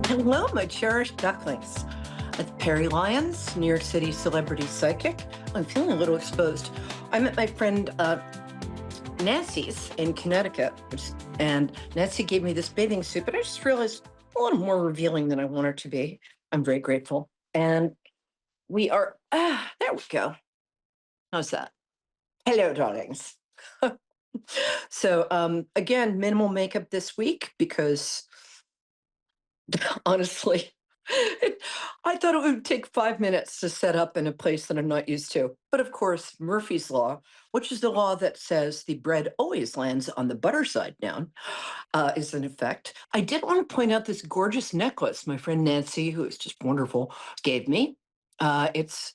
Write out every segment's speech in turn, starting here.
Hello, my cherished ducklings. It's Peri Lyons, New York City celebrity psychic. I'm feeling a little exposed. I'm at my friend Nancy's in Connecticut, and Nancy gave me this bathing suit, but I just realized a little more revealing than I want her to be. I'm very grateful. And there we go. How's that? Hello, darlings. So, again, minimal makeup this week because honestly, I thought it would take 5 minutes to set up in a place that I'm not used to. But of course, Murphy's Law, which is the law that says the bread always lands on the butter side down, is in effect. I did want to point out this gorgeous necklace my friend Nancy, who is just wonderful, gave me. It's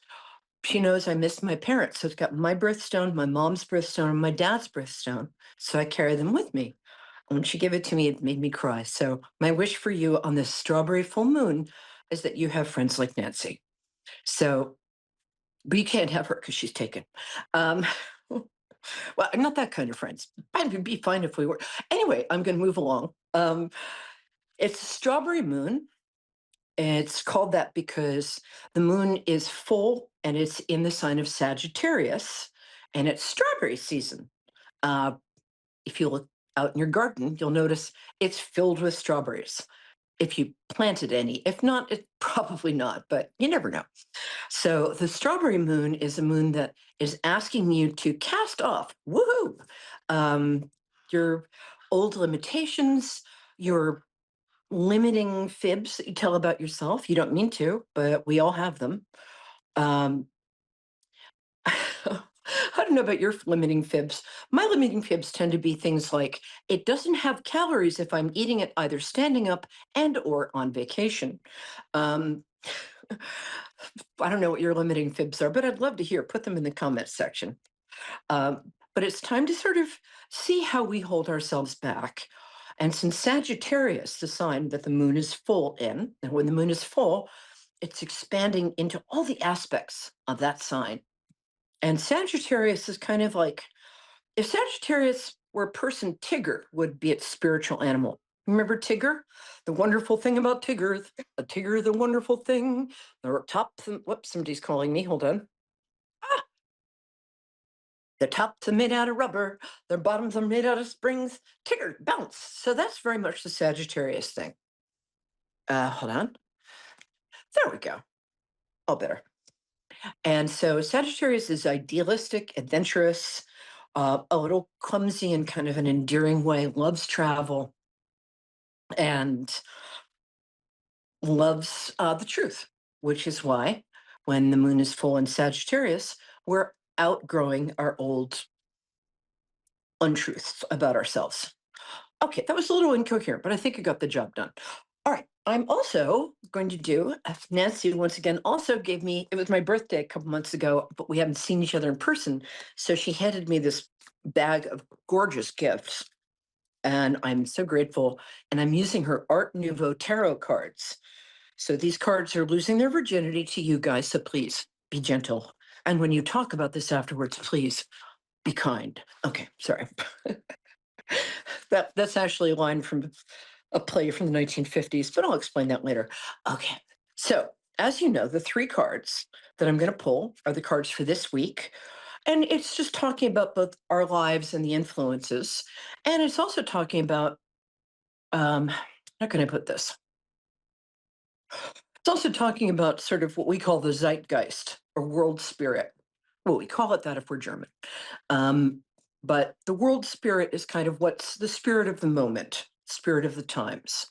She knows I miss my parents, so it's got my birthstone, my mom's birthstone, and my dad's birthstone. So I carry them with me. When she gave it to me, it made me cry. So my wish for you on this strawberry full moon is that you have friends like Nancy. So, but you can't have her because she's taken. Um, well, not that kind of friends. It'd be fine if we were. Anyway, I'm going to move along. It's a strawberry moon. It's called that because the moon is full and it's in the sign of Sagittarius, and it's strawberry season. Uh, if you look out in your garden, you'll notice it's filled with strawberries. If you planted any, if not, it probably not, but you never know. So the strawberry moon is a moon that is asking you to cast off, woohoo, your old limitations, your limiting fibs that you tell about yourself. You don't mean to, but we all have them. Um, I don't know about your limiting fibs. My limiting fibs tend to be things like it doesn't have calories if I'm eating it either standing up and or on vacation. Um, I don't know what your limiting fibs are, but I'd love to hear. Put them in the comments section. But it's time to sort of see how we hold ourselves back. And since Sagittarius, the sign that the moon is full in, and when the moon is full, it's expanding into all the aspects of that sign. And Sagittarius is kind of like if Sagittarius were a person, Tigger would be its spiritual animal. Remember Tigger? The wonderful thing about Tigger, a Tigger, the wonderful thing. The top, whoops, somebody's calling me. Hold on. Ah, the tops are made out of rubber, their bottoms are made out of springs. Tigger, bounce. So that's very much the Sagittarius thing. Hold on. There we go. All better. And so Sagittarius is idealistic, adventurous, a little clumsy in kind of an endearing way, loves travel, and loves the truth, which is why when the moon is full in Sagittarius, we're outgrowing our old untruths about ourselves. Okay, that was a little incoherent, but I think I got the job done. All right, I'm also going to do, Nancy once again also gave me, it was my birthday a couple months ago, but we haven't seen each other in person. So she handed me this bag of gorgeous gifts. And I'm so grateful. And I'm using her Art Nouveau tarot cards. So these cards are losing their virginity to you guys. So please be gentle. And when you talk about this afterwards, please be kind. Okay, sorry. That's actually a line from a play from the 1950s, but I'll explain that later. Okay. So, as you know, the three cards that I'm going to pull are the cards for this week. And it's just talking about both our lives and the influences. And it's also talking about, how can I put this? It's also talking about sort of what we call the zeitgeist or world spirit. Well, we call it that if we're German. Um, but the world spirit is kind of what's the spirit of the moment, spirit of the times.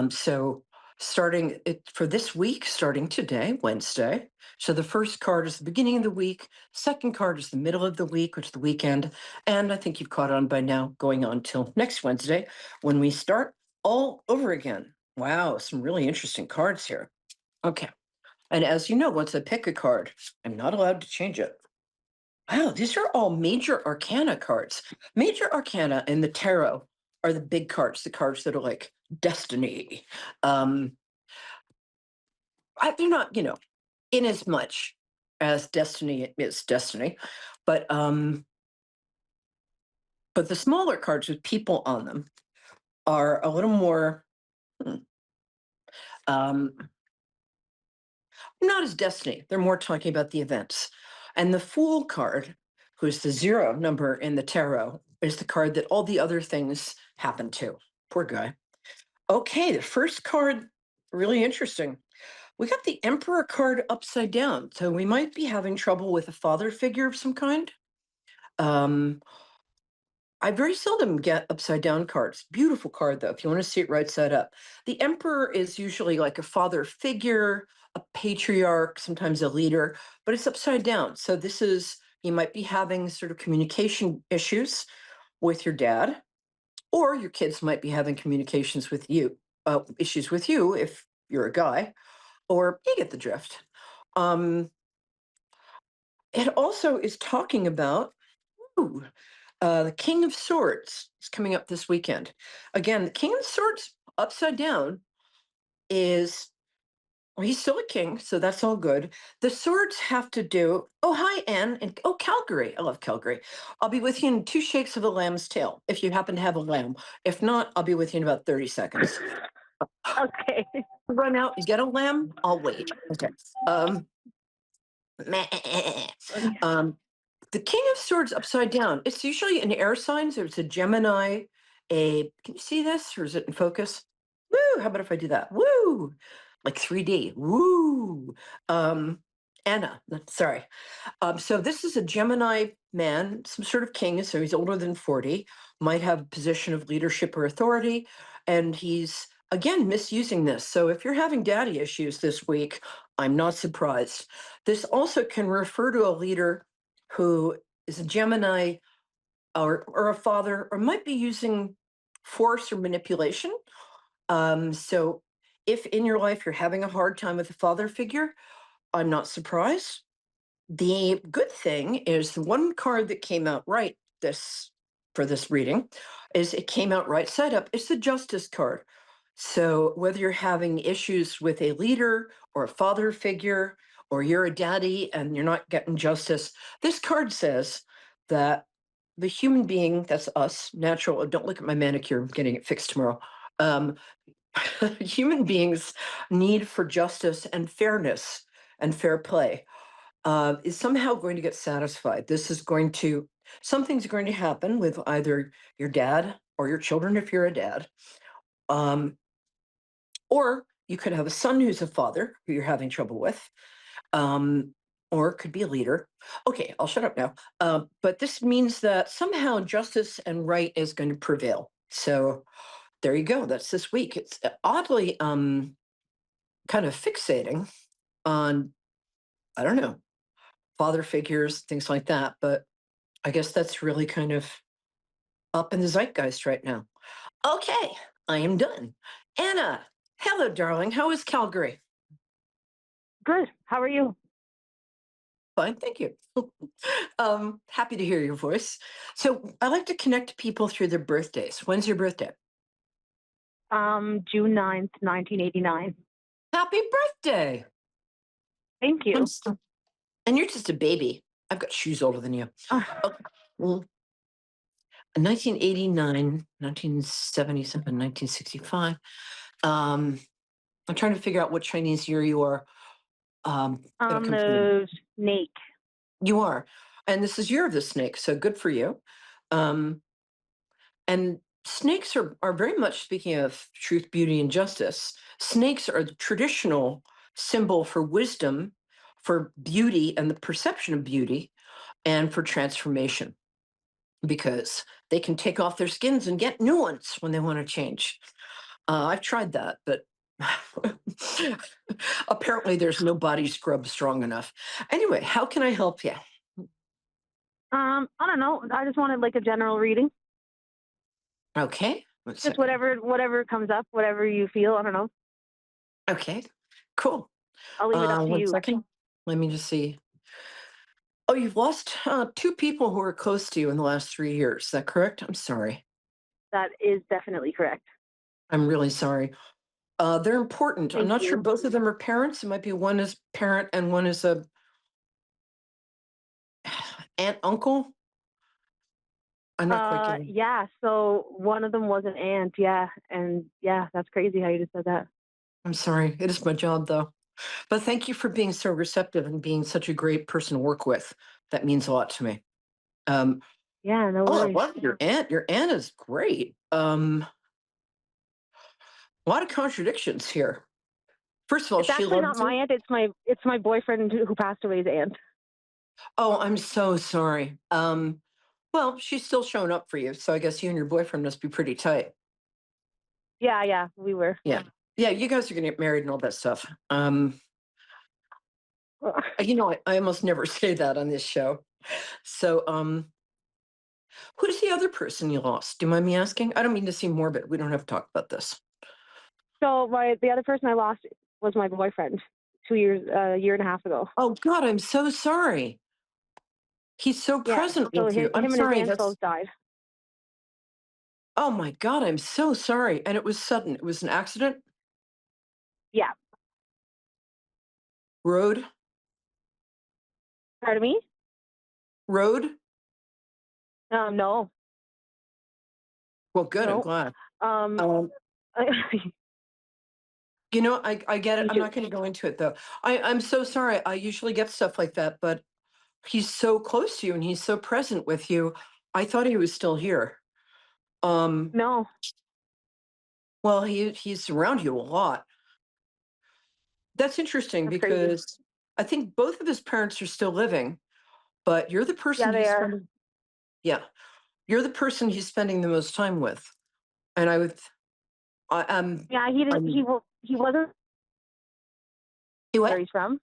So starting it for this week, starting today, Wednesday. So the first card is the beginning of the week. Second card is the middle of the week, which is the weekend. And I think you've caught on by now, going on till next Wednesday when we start all over again. Wow, some really interesting cards here. Okay. And as you know, once I pick a card, I'm not allowed to change it. Wow, these are all major arcana cards. Major arcana in the tarot are the big cards, the cards that are like destiny. Um, they're not, in as much as destiny is destiny, but the smaller cards with people on them are a little more. Hmm, Um, not as destiny. They're more talking about the events. And the Fool card, who's the zero number in the tarot, is the card that all the other things happen to. Poor guy. Okay, the first card, really interesting. We got the Emperor card upside down. So we might be having trouble with a father figure of some kind. Um, I very seldom get upside down cards. Beautiful card, though, if you want to see it right side up. The Emperor is usually like a father figure, a patriarch, sometimes a leader, but it's upside down. So this is, you might be having sort of communication issues with your dad, or your kids might be having communications with you, issues with you if you're a guy, or you get the drift. Um, it also is talking about, ooh, the King of Swords is coming up this weekend. Again, the King of Swords upside down is, well, he's still a king, so that's all good. The swords have to do, oh, hi, Anne, and oh, Calgary. I love Calgary. I'll be with you in two shakes of a lamb's tail, if you happen to have a lamb. If not, I'll be with you in about 30 seconds. Okay. Run out and get a lamb, I'll wait. Okay. Meh. Okay. Um, the King of Swords upside down. It's usually an air sign. So it's a Gemini. Can you see this, or is it in focus? Woo! How about if I do that? Woo! Like 3D. Woo! Um, Anna. Sorry. So this is a Gemini man, some sort of king. So he's older than 40. Might have a position of leadership or authority, and he's again misusing this. So if you're having daddy issues this week, I'm not surprised. This also can refer to a leader who is a Gemini, or a father, or might be using force or manipulation. So if in your life you're having a hard time with a father figure, I'm not surprised. The good thing is the one card that came out right this for this reading is it came out right side up. It's the Justice card. So whether you're having issues with a leader or a father figure, or you're a daddy and you're not getting justice, this card says that the human being, that's us, natural. Don't look at my manicure. I'm getting it fixed tomorrow. Um, human beings' need for justice and fairness and fair play is somehow going to get satisfied. Something's going to happen with either your dad or your children if you're a dad. Um, or you could have a son who's a father who you're having trouble with, um, or it could be a leader. Okay, I'll shut up now. But this means that somehow justice and right is going to prevail. So there you go. That's this week. It's oddly kind of fixating on, I don't know, father figures, things like that. But I guess that's really kind of up in the zeitgeist right now. Okay, I am done. Anna, hello, darling. How is Calgary? Good. How are you? Fine, thank you. Happy to hear your voice. So I like to connect people through their birthdays. When's your birthday? June 9th, 1989. Happy birthday! Thank I'm you. so- And you're just a baby. I've got shoes older than you. Uh, Okay. Well, 1989, 1977, 1965. I'm trying to figure out what Chinese year you are. It'll come to me. the snake. You are. And this is Year of the Snake, so good for you. Um, and snakes are very much, speaking of truth, beauty, and justice, snakes are the traditional symbol for wisdom, for beauty and the perception of beauty, and for transformation, because they can take off their skins and get new ones when they want to change. I've tried that, but apparently there's no body scrub strong enough. Anyway, how can I help you? I don't know. I just wanted like a general reading. Okay, one Just second. whatever comes up, whatever you feel. I don't know. Okay, cool. I'll leave it up to One you. second. Let me just see. Oh, you've lost two people who were close to you in the last 3 years. Is that correct? I'm sorry. That is definitely correct. I'm really sorry. They're important. I'm Thank not sure you. both of them are parents. It might be one is parent and one is a aunt, uncle. I'm not quite getting. Yeah. So one of them was an aunt. Yeah, and yeah, that's crazy how you just said that. I'm sorry. It is my job, though. But thank you for being so receptive and being such a great person to work with. That means a lot to me. Um, Yeah, no oh, I worries. love your aunt. Your aunt is great. A lot of contradictions here. First of all, It's she actually not loves my you. aunt. It's my boyfriend who passed away's aunt. Oh, I'm so sorry. Well, she's still showing up for you, so I guess you and your boyfriend must be pretty tight. Yeah, yeah, we were. Yeah. Yeah, you guys are gonna get married and all that stuff. I almost never say that on this show. So, who's the other person you lost? Do you mind me asking? I don't mean to seem morbid. We don't have to talk about this. So the other person I lost was my boyfriend 2 years, a year and a half ago. Oh God, I'm so sorry. He's so Yeah. present So with you. I'm him and his sorry. aunt That's both died. oh my God, I'm so sorry. And it was sudden. It was an accident. Yeah. Road. Pardon me? Road. No, Well, good. I'm no. glad. Um, Um, I get it. we I'm should. not going to go into it though. I'm so sorry. I usually get stuff like that, but he's so close to you and he's so present with you. I thought he was still here. Um, No, well, he's around you a lot. That's interesting that's crazy. because I think both of his parents are still living, but you're the person Yeah, they he's are. spending. Yeah, you're the person he's spending the most time with. And I would, I, Yeah, he didn't. I'm, He wasn't he where what? he's from.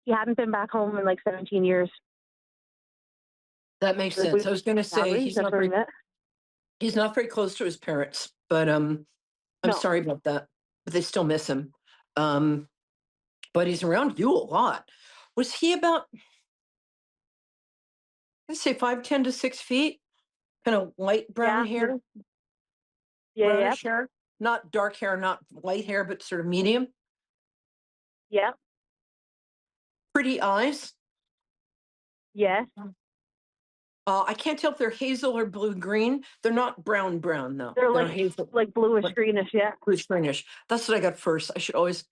He hadn't been back home in like 17 years. That makes Like sense. we I was going to say Calgary. That's where we met. he's not very close to his parents, but I'm No. sorry about that. But they still miss him. Um, but he's around you a lot. Was he about, let's say, 5'10" to 6 feet? Kind of light brown Yeah. hair, Yeah. Yeah. brownish hair, not dark hair, not light hair, but sort of medium. Yeah. Pretty eyes. Yeah. I can't tell if they're hazel or blue green. They're not brown brown though. They're They're hazel, like bluish like greenish. Yeah. bluish greenish. That's what I got first. I should always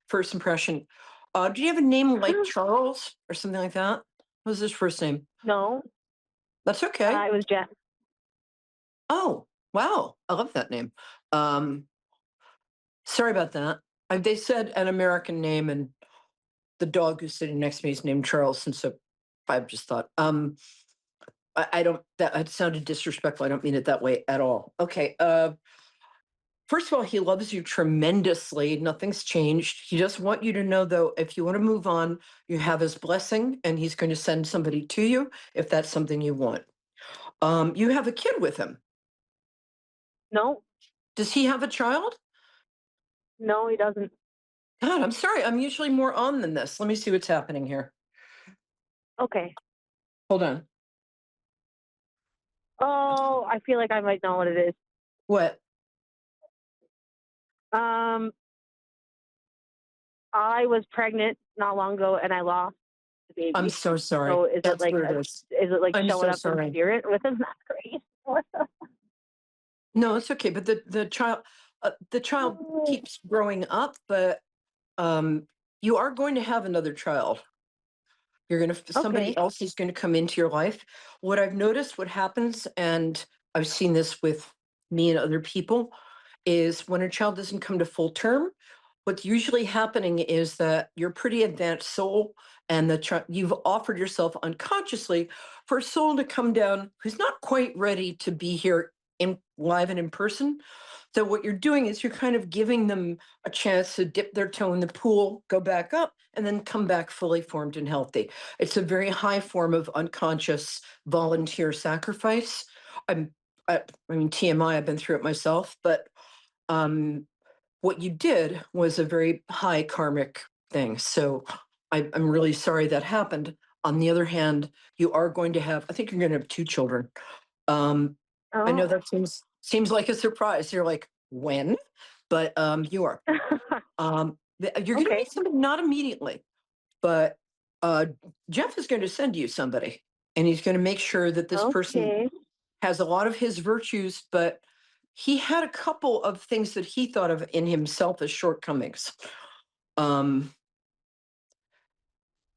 first impression. Do you have a name like Charles or something like that? What was his first name? No. That's okay. It was Jen. Oh, wow. I love that name. Um, sorry about that. They said an American name, and the dog who's sitting next to me is named Charles. And so I've just thought, I don't, that it sounded disrespectful. I don't mean it that way at all. Okay. First of all, he loves you tremendously. Nothing's changed. He just want you to know, though, if you want to move on, you have his blessing, and he's going to send somebody to you if that's something you want. You have a kid with him. No. Does he have a child? No, he doesn't. God, I'm sorry. I'm usually more on than this. Let me see what's happening here. Okay. Hold on. Oh, I feel like I might know what it is. What? Um, I was pregnant not long ago, and I lost the I'm baby. so sorry. So is it That's like what it is. I'm showing so up in sorry. spirit with him? That's great. What the? No, it's okay. But the child keeps growing up, but um, you are going to have another child. Somebody Okay. else is going to come into your life. What I've noticed, what happens, and I've seen this with me and other people, is when a child doesn't come to full term, what's usually happening is that you're a pretty advanced soul, and you've offered yourself unconsciously for a soul to come down who's not quite ready to be here in live and in person. So what you're doing is you're kind of giving them a chance to dip their toe in the pool, go back up, and then come back fully formed and healthy. It's a very high form of unconscious volunteer sacrifice. I'm, I mean, TMI, I've been through it myself, but um, what you did was a very high karmic thing. So I'm really sorry that happened. On the other hand, you are going to have, I think you're going to have two children. Um, I know Oh. that seems like a surprise. You're like, when? But you are. You're going to Okay. meet somebody not immediately, but uh, Jeff is going to send you somebody, and he's going to make sure that this person Okay. has a lot of his virtues, but he had a couple of things that he thought of in himself as shortcomings. Um,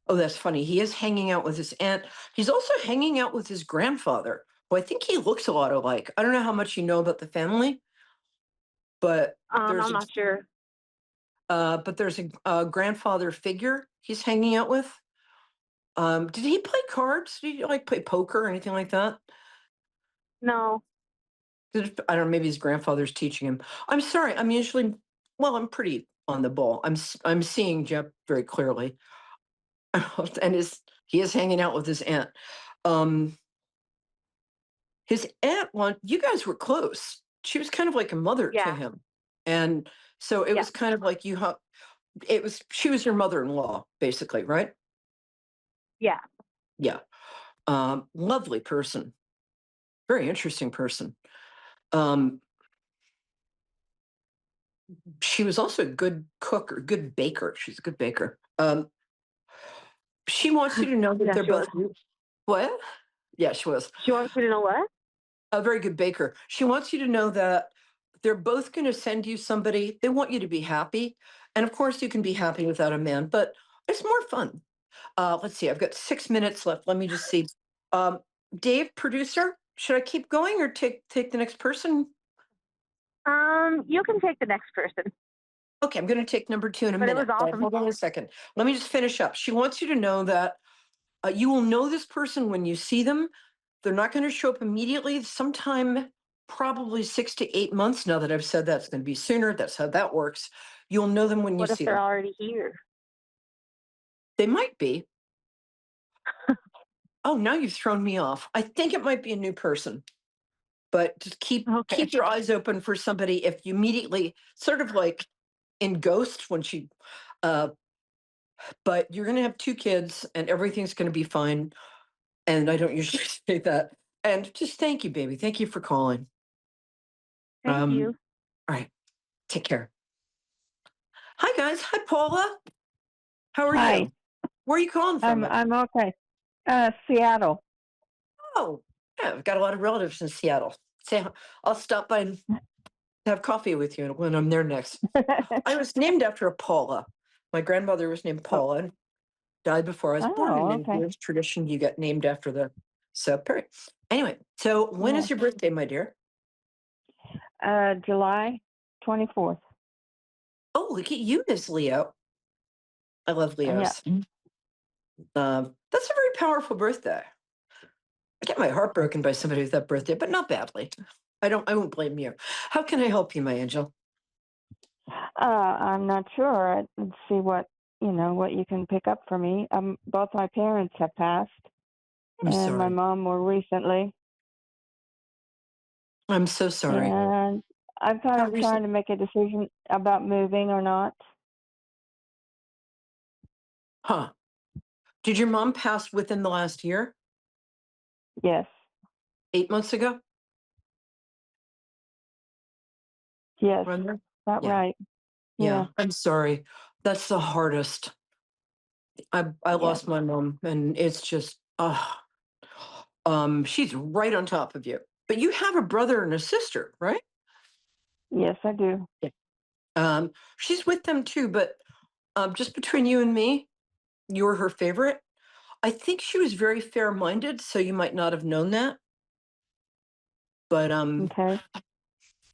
oh, that's funny. He is hanging out with his aunt. He's also hanging out with his grandfather, who I think he looks a lot alike. I don't know how much you know about the family, but there's I'm not sure. a grandfather figure he's hanging out with. Did he play cards? Did he like play poker or anything like that? No. I don't know. Maybe his grandfather's teaching him. I'm sorry. I'm usually, well, I'm pretty on the ball. I'm seeing Jeff very clearly, and he is hanging out with his aunt. Um, his aunt you guys were close. She was kind of like a mother to Yeah. him, and so it Yeah. was kind of like she was your mother-in-law, basically, right? Yeah. Yeah. Lovely person, very interesting person. Um, she was also a good cook or good baker. She's a good baker. She wants you to know that Yeah, they're she was. both what? Yeah, she was She wants me to know what? a very good baker. She wants you to know that they're both going to send you somebody. They want you to be happy, and of course, you can be happy without a man, but it's more fun. Let's see. I've got 6 minutes left. Let me just see. Um, Dave, producer, should I keep going or take the next person? You can take the next person, Okay, I'm going to take number two in a but it was minute. But awesome. hold on a second. Let me just finish up. She wants you to know that you will know this person when you see them. They're not going to show up immediately. Sometime, probably 6 to 8 months. Now that I've said that, it's going to be sooner. That's how that works. You'll know them when you What if see they're them. already here? They might be. Oh, now you've thrown me off. I think it might be a new person. But just Okay. keep your eyes open for somebody. If you immediately, sort of like in Ghost when she, uh, but you're going to have two kids and everything's going to be fine. And I don't usually say that. And just thank you, baby. Thank you for calling. Thank Um, you. all right. Take care. Hi, guys. Hi, Paula. How are Hi, you? Where are you calling from? I'm okay. Seattle. Oh, yeah, I've got a lot of relatives in Seattle. Say, I'll stop by and have coffee with you when I'm there next. I was named after a Paula. My grandmother was named Oh, Paula and died before I was born. And oh, in okay. Jewish tradition, you get named after the Peri. Anyway, so when Yeah. is your birthday, my dear? July 24th. Oh, look at you, Miss Leo. I love Yeah. Leos. That's a very powerful birthday. I get my heart broken by somebody with that birthday, but not badly. I won't blame you. How can I help you, my angel? I'm not sure. Let's see what you can pick up for me. Both my parents have passed, I'm and my sorry. mom more recently. I'm so sorry. And I'm kind How of recent? trying to make a decision about moving or not. Huh. Did your mom pass within the last year? Yes. 8 months ago? Yes. Around there? That Yeah. right. Yeah. Yeah. I'm sorry. That's the hardest. I Yes. lost my mom and it's just she's right on top of you. But you have a brother and a sister, right? Yes, I do. Yeah. She's with them too, but just between you and me, you're her favorite. I think she was very fair-minded, so you might not have known that. But Okay.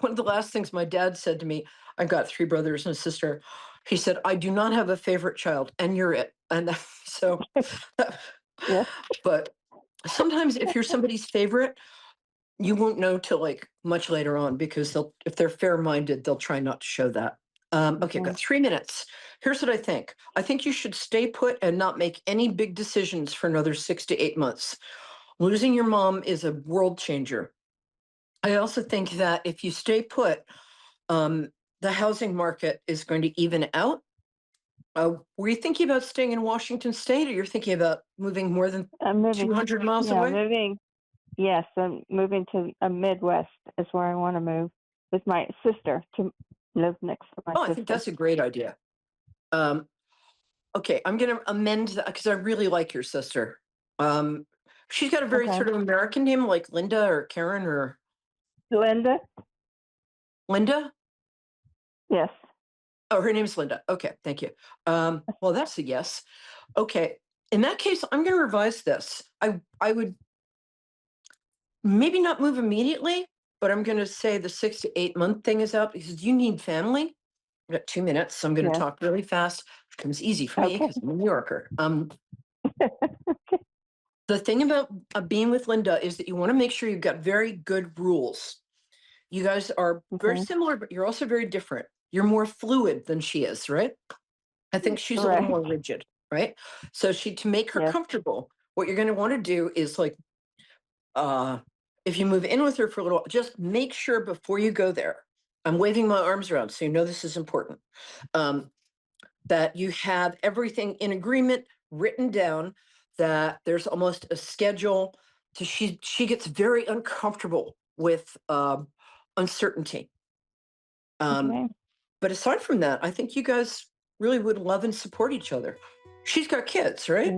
one of the last things my dad said to me, I've got three brothers and a sister. He said, I do not have a favorite child, and you're it. And so, Yes. but sometimes if you're somebody's favorite, you won't know till like much later on because if they're fair-minded, they'll try not to show that. Okay, I've got Okay. 3 minutes. Here's what I think. I think you should stay put and not make any big decisions for another 6 to 8 months. Losing your mom is a world changer. I also think that if you stay put, um, the housing market is going to even out. Were you thinking about staying in Washington State, or you're thinking about moving more than I'm moving. 200 miles Yeah, away? moving. Yes, I'm moving to a Midwest is where I want to move with my sister to live next to my Oh, I think sister. that's a great idea. Um, okay, I'm going to amend that because I really like your sister. Um, she's got a very Okay. sort of American name, like Linda or Karen or Linda? Linda? Yes. Oh, her name's Linda. Okay, thank you. Well, that's a yes. Okay. In that case, I'm going to revise this. I would maybe not move immediately, but I'm going to say the 6 to 8 month thing is out because you need family. I've got 2 minutes, so I'm going to Yes. talk really fast, which comes easy for me Okay. because I'm a New Yorker. The thing about being with Linda is that you want to make sure you've got very good rules. You guys are very Okay. similar, but you're also very different. You're more fluid than she is, right? I think she's a little Right. more rigid, right? So to make her Yes. comfortable, what you're going to want to do is like, uh, if you move in with her for a little, just make sure before you go there. I'm waving my arms around, so you know this is important. That you have everything in agreement, written down. That there's almost a schedule. To she gets very uncomfortable with uncertainty. Um, Okay. but aside from that, I think you guys really would love and support each other. She's got kids, right?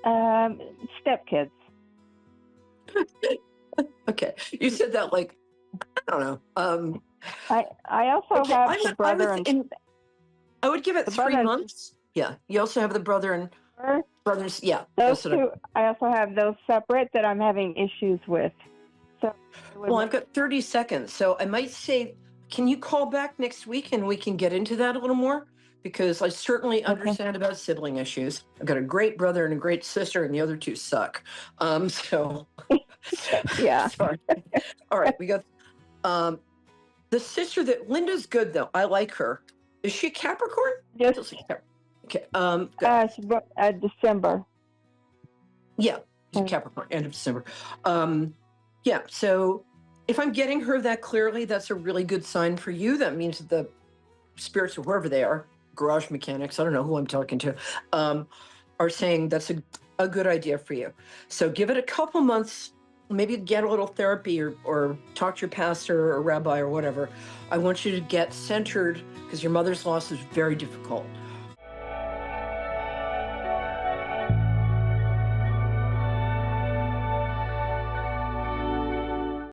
Okay. Stepkids. Okay. You said that like, I don't know. I also Okay. have the brother and I would give it the 3 months. Yeah. You also have the brother and sister. brothers. Yeah. Those That's what two. I also have those separate that I'm having issues with. So it would well, I've got 30 seconds. So I might say, can you call back next week and we can get into that a little more? Because I certainly Okay. understand about sibling issues. I've got a great brother and a great sister, and the other two suck. So Yeah. sorry. All right, we got the sister that Linda's good though. I like her. Is she Capricorn? Just Feels like okay. Good. December. Yeah, she's Mm. Capricorn, end of December. Yeah, so if I'm getting her that clearly, that's a really good sign for you. That means that the spirits or whoever they are, garage mechanics, I don't know who I'm talking to, are saying that's a good idea for you. So give it a couple months, maybe get a little therapy or talk to your pastor or rabbi or whatever. I want you to get centered because your mother's loss is very difficult.